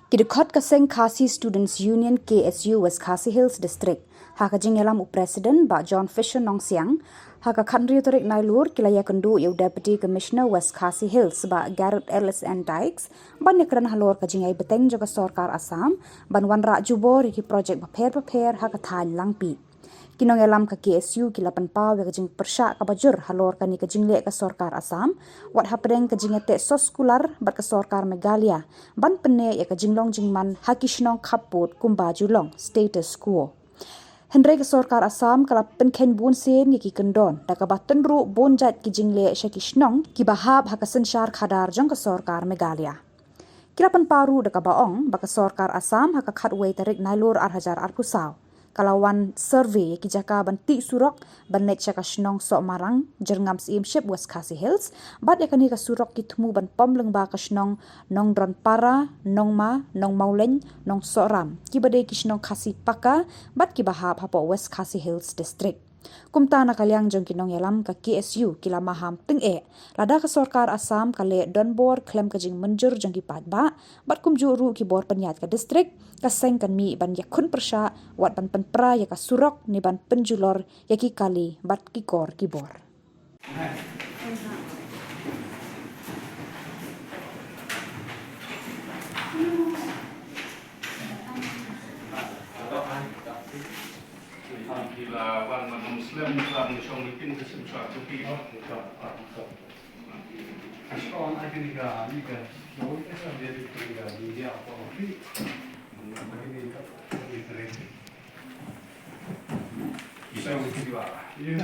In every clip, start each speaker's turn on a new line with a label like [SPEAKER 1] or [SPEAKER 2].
[SPEAKER 1] Kidukot Kaseng Khasi Students Union KSU West Khasi Hills District. Haka jingelam President Ba John Fisher Nong Siang. Haka Khandri Torik Nailur kilaya kendu Iu Deputy Commissioner West Khasi Hills Ba Garrett Ellis and Dykes. Ban yakran halor ka jingai beteng juga Sorkar Assam. Ban wan rak jubor iki project paper haka than langpi. Kinong elam ka KSU kilapan pau ya kajing persyak ka bajur halor kani kajing le ka Sorkar Assam wat hapreng kajing ete sos skular bat ka Sorkar Meghalaya ban pene ya kajing long jingman hakishnong kaput kumba julong status quo. Hendrai ka Sorkar Assam kala penken bun sen yaki kendon da ka batan ru bonjat kijing le shakishnong ki bahab hakasen syar khadar jong ka Sorkar Meghalaya. Kilapan paru da ka baong baka Sorkar Assam haka khatway tarik nailur arhajar arpusau. Kalawan survey ki jaka banti surok ban net chaka shnong so marang jerngam simship West Khasi Hills bat yakani ka surok ki thmu ban pomleng ba ka shnong nong dron para nong ma nong mauleng nong soram ki bade ki shnong khasi paka bat ki bahap hapo West Khasi Hills district. Kumta na kalyang jong kinong yalam ka KSU kila maham ting lada ka Sorkar Assam kale donbor klem ka jing menjur jong ki padba bat kumju ru ki bor penyat ka district ka seng kan mi ban yakun persya wat ban penpra ya ka surok ni ban penjulor ya ki kali bat ki kor ki bor.
[SPEAKER 2] Bila wan Muslim telah menyokong mungkin kesempat tupi. Sekarang ada ni kan, jauh kita dia tinggal di dia apa lagi? Ini tak internet. Bisa mungkin juga. Ya,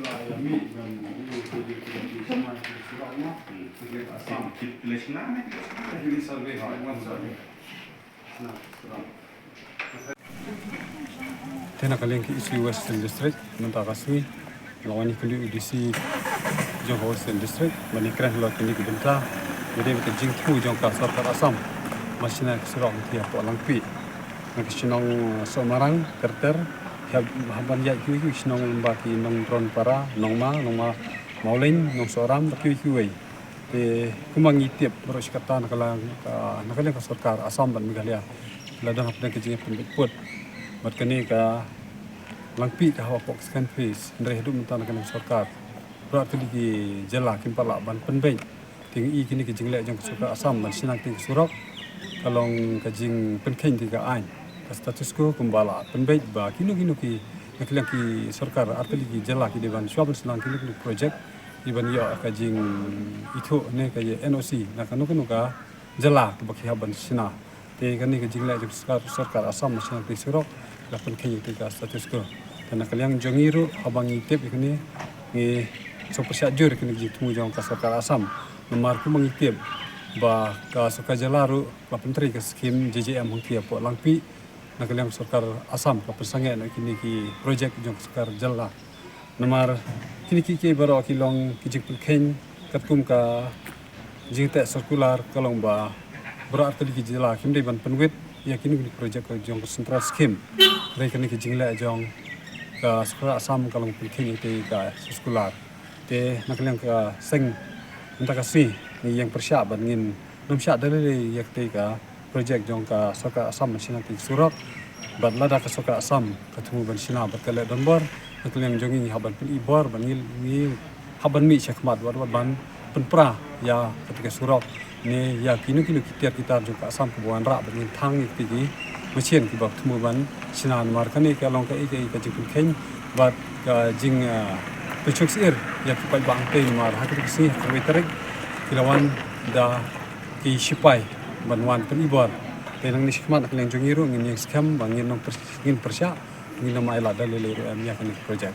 [SPEAKER 2] lah mi dan ini jadi semua sekarang kita asam pilih sana. Jadi survey hawan survey. Nah, sekarang.
[SPEAKER 3] Tena kalian ke isu Western District, mentah kasih lawan ikut UDC jong Western District, manikran lawan kini ke bentah, jadi kita jingku jong ke Sorkar Assam, masih nak surau tiap langpi, nak senang somarang terter, haban ya kiwi senang lembaki nong drone para, nong ma maulin nong soram kiwi kiwi, kumang tiap berus kata nak kalian ke Sorkar Assam dan Meghalaya, ladang apa yang kejengnya pembut. Mat kini ka langpi ka hawa pok scan face ndre hidup mentana kana Sorkar berarti di jela kimpala ban penbeng ting i kini ke jingle jong Sorkar Assam ban sinak ting surok kalong ka jing penken ti ka ain ka status ko kumbala penbeng ba kino ki naklang ki Sorkar arti di jela ki devan shop senang kini project iban yo ka jing itu ne ka NOC na kanu ka jela ka bakhi haban sina te kani ke jingle jong Sorkar Assam senang ting surok lapan kaya kita status ko. Karena kalian jongiru abang itip ikni ni sopersiat jur ikni jitu jong ka Sorkar Assam. Nomor ku mengitip ba ka Sorkar Jalaru lapan tri ke skim JJM hongkia po langpi na kalian Sorkar Assam ka persange na kini ki projek jong Sorkar Jala. Nomor kini ki baro kilong kijik pelken katkum ka jingte sirkular kalong ba berarti ki Jala kimde ban penwit ya kini di projek jong central scheme mereka ni kejingla jong ka Sorkar Assam kalong pilkini te ka sekolah te naklang ka seng entah kasih ni yang persyak bangin nom syak dari yak te ka projek jong ka Sorkar Assam masih nanti surat bad lada ka Sorkar Assam ketemu ban sina berkala donbor naklang jong ini haban pil ibor bangil ni haban mi syakmat ban penpra ya ketika surat ni ya kini kita juga Assam kebuan rak bangin thang iki mesin ki bak temu ban sinan mar kani ka long ka ka jing ken bat ka jing pechuk sir ya ki pai bang te mar ha ki si komiterik kilawan da ki sipai banwan pen ibor te nang ni sikmat nak leng jongiru ngin yang skam bangin nong persya ngin nama ila dalile ya kani project